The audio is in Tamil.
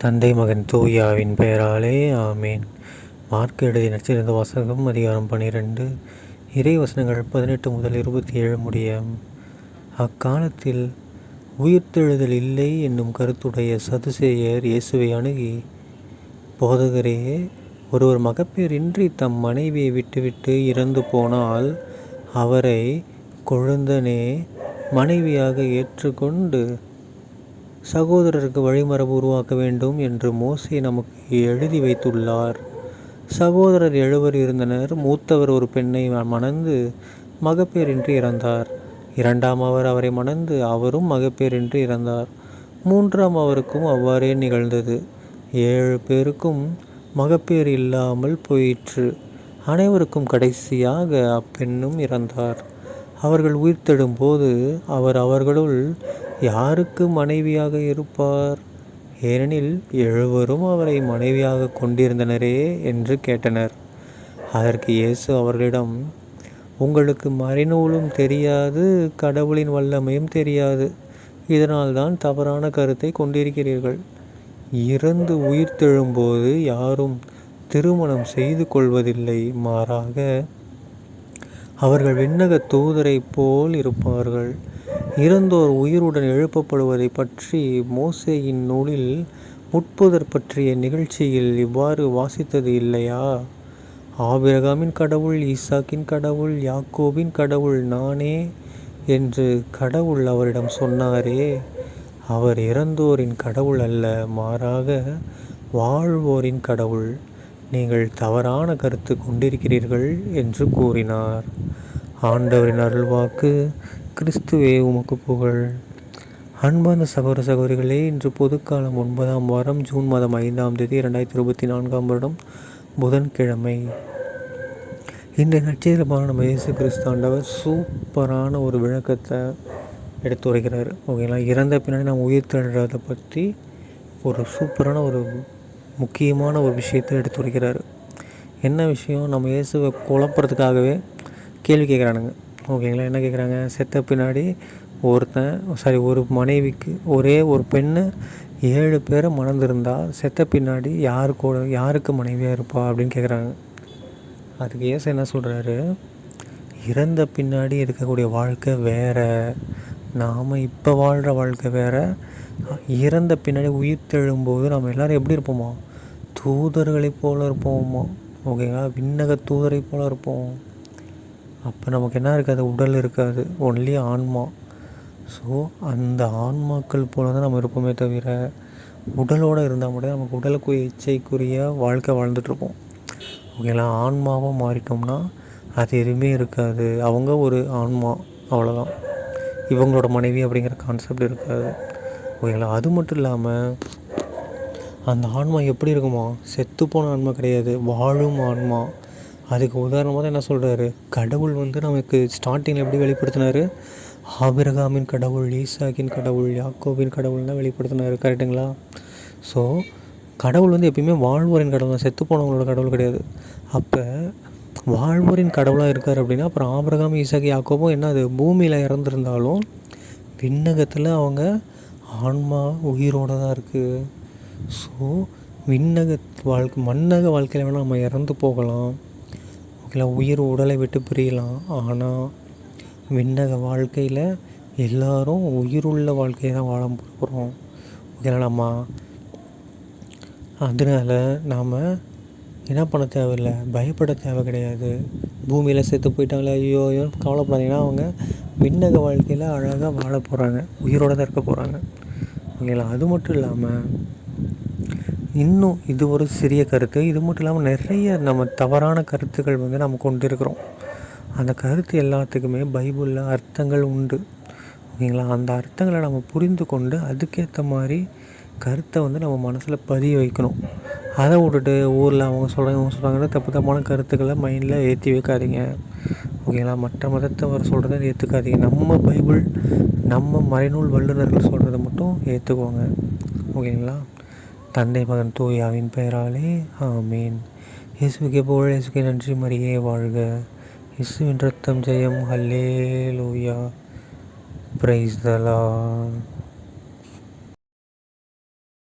தந்தை மகன் தூயாவின் பெயராலே ஆமேன். மார்க் எழுதிய நற்செய்தி வாசகம் அதிகாரம் 12 இறை வசனங்கள் 18 முதல் 27 முடிய. அக்காலத்தில் உயிர்த்தெழுதல் இல்லை என்னும் கருத்துடைய சதுசேயர் இயேசுவை அணுகி, போதகரே, ஒருவர் மகப்பேறின்றி தம் மனைவியை விட்டுவிட்டு இறந்து போனால் அவரை கொழுந்தனே மனைவியாக ஏற்றுக்கொண்டு சகோதரருக்கு வழிமரபு உருவாக்க வேண்டும் என்று மோசே நமக்கு எழுதி வைத்துள்ளார். சகோதரர் 7 இருந்தனர். மூத்தவர் ஒரு பெண்ணை மணந்து மகப்பேறின்றி இறந்தார். இரண்டாம் அவர் அவரை மணந்து அவரும் மகப்பேறின்றி இறந்தார். மூன்றாம் அவருக்கும் அவ்வாறே நிகழ்ந்தது. 7 பேருக்கும் மகப்பேறு இல்லாமல் போயிற்று. அனைவருக்கும் கடைசியாக அப்பெண்ணும் இறந்தார். அவர்கள் உயிர்த்தெழும்போது அவர் அவர்களுள் யாருக்கு மனைவியாக இருப்பார்? ஏனெனில் 7 அவரை மனைவியாக கொண்டிருந்தனரே என்று கேட்டனர். அதற்கு இயேசு அவர்களிடம், உங்களுக்கு மறைநூலும் தெரியாது, கடவுளின் வல்லமையும் தெரியாது. இதனால்தான் தவறான கருத்தை கொண்டிருக்கிறீர்கள். இறந்து உயிர்த்தெழும்போது யாரும் திருமணம் செய்து கொள்வதில்லை. மாறாக அவர்கள் விண்ணக தூதரைப் போல் இருப்பார்கள். இறந்தோர் உயிருடன் எழுப்பப்படுவதை பற்றி மோசேயின் நூலில் முட்புதர் பற்றிய நிகழ்ச்சியில் இவ்வாறு வாசித்தது இல்லையா? ஆபிரகாமின் கடவுள், ஈசாக்கின் கடவுள், யாக்கோபின் கடவுள் நானே என்று கடவுள் அவரிடம் சொன்னாரே. அவர் இறந்தோரின் கடவுள் அல்ல, மாறாக வாழ்வோரின் கடவுள். நீங்கள் தவறான கருத்து கொண்டிருக்கிறீர்கள் என்று கூறினார். ஆண்டவரின் அருள்வாக்கு. கிறிஸ்துவே உமக்கு புகழ். அன்பார்ந்த சகோதர சகோதரிகளே, இன்று பொதுக்காலம் 9ஆம் வாரம் ஜூன் மாதம் 5ஆம் தேதி 2024ஆம் வருடம் புதன்கிழமை. இன்றைய நற்செய்தியில் நம்ம இயேசு கிறிஸ்து ஆண்டவர் சூப்பரான ஒரு விளக்கத்தை எடுத்து வருகிறார். ஓகேங்களா? இறந்த பின்னாடி நம்ம உயிர் தழுறதை பற்றி ஒரு சூப்பரான ஒரு முக்கியமான ஒரு விஷயத்தை எடுத்து வருகிறார். என்ன விஷயம்? நம்ம இயேசுவை குழப்பறதுக்காகவே கேள்வி கேட்குறானுங்க. ஓகேங்களா? என்ன கேட்குறாங்க? செத்த பின்னாடி ஒரு மனைவிக்கு ஒரே ஒரு பெண்ணு 7 பேரை மணந்திருந்தா செத்த பின்னாடி யாருக்கு மனைவியாக இருப்பா அப்படின்னு கேட்குறாங்க. அதுக்கு இயேசு என்ன சொல்கிறாரு? இறந்த பின்னாடி இருக்கக்கூடிய வாழ்க்கை வேறு, நாம் இப்போ வாழ்கிற வாழ்க்கை வேறு. இறந்த பின்னாடி உயிர் தெழும்போது நம்ம எல்லோரும் எப்படி இருப்போமா? தூதர்களைப் போல் இருப்போமா? ஓகேங்களா? விண்ணக தூதரை போல் இருப்போம். அப்போ நமக்கு என்ன இருக்காது? உடல் இருக்காது, ஒன்லி ஆன்மா. ஸோ அந்த ஆன்மாக்கள் போல தான் நம்ம இருப்போமே தவிர, உடலோடு இருந்தால் மட்டும் நமக்கு உடலுக்கு இச்சைக்குரிய வாழ்க்கை வாழ்ந்துட்டுருப்போம். ஓகேங்களா? ஆன்மாவாக மாறிட்டோம்னா அது எதுவுமே இருக்காது. அவங்க ஒரு ஆன்மா, அவ்வளோதான். இவங்களோட மனைவி அப்படிங்கிற கான்செப்ட் இருக்காது. ஓகேங்களா? அது மட்டும் இல்லாமல் அந்த ஆன்மா எப்படி இருக்குமா? செத்துப்போன ஆன்மா கிடையாது, வாழும் ஆன்மா. அதுக்கு உதாரணமாக தான் என்ன சொல்கிறாரு? கடவுள் நமக்கு ஸ்டார்டிங்கில் எப்படி வெளிப்படுத்தினார்? ஆபிரகாமின் கடவுள், ஈசாக்கின் கடவுள், யாக்கோபின் கடவுள் தான் வெளிப்படுத்தினார். கரெக்டுங்களா? ஸோ கடவுள் எப்பயுமே வாழ்வோரின் கடவுள் தான், செத்து போனவங்களோட கடவுள் கிடையாது. அப்போ வாழ்வோரின் கடவுளாக இருக்கார் அப்படின்னா, அப்புறம் ஆபிரகாம், ஈசாக்கு, யாக்கோபும் என்ன, அது பூமியில் இறந்துருந்தாலும் விண்ணகத்தில் அவங்க ஆன்மா உயிரோடு தான் இருக்குது. ஸோ விண்ணக மண்ணக வாழ்க்கையில் வேணால் நம்ம இறந்து போகலாம், இல்லை உயிர் உடலை விட்டு பிரியலாம். ஆனால் விண்ணக வாழ்க்கையில் எல்லோரும் உயிருள்ள வாழ்க்கையை தான் வாழ போகிறோம். ஓகேங்களா? அதனால் நாம் என்ன பண்ண தேவையில்லை, பயப்பட தேவை கிடையாது. பூமியில் செத்து போயிட்டாங்களே, ஐயோ கவலைப்படாதீங்கன்னா, அவங்க விண்ணக வாழ்க்கையில் அழகாக வாழ போகிறாங்க, உயிரோடு தான் இருக்க போகிறாங்க. ஓகேங்களா? அது மட்டும் இல்லாமல் இன்னும் இது ஒரு சிறிய கருத்து. இது மட்டும் இல்லாமல் நிறைய நம்ம தவறான கருத்துக்கள் நம்ம கொண்டு இருக்கிறோம். அந்த கருத்து எல்லாத்துக்குமே பைபிளில் அர்த்தங்கள் உண்டு. ஓகேங்களா? அந்த அர்த்தங்களை நம்ம புரிந்து கொண்டு அதுக்கேற்ற மாதிரி கருத்தை நம்ம மனசில் பதிய வைக்கணும். அதை விட்டுட்டு ஊரில் அவங்க சொல்கிறாங்கன்னு தப்பான கருத்துக்களை மைண்டில் ஏற்றி வைக்காதீங்க. ஓகேங்களா? மற்ற மதத்தவர் சொல்கிறத ஏற்றுக்காதீங்க. நம்ம பைபிள், நம்ம மறைநூல் வல்லுநர்கள் சொல்கிறத மட்டும் ஏற்றுக்கோங்க. ஓகேங்களா? தந்தை மகன் தூயாவின் பெயராலே ஆமீன். இயேசுவுக்கே புகழ், இயேசுக்கே நன்றி, மரியே வாழ்க. இயேசுவின் ரத்தம் ஜெயம். ஹல்லேலூயா. Praise the Lord.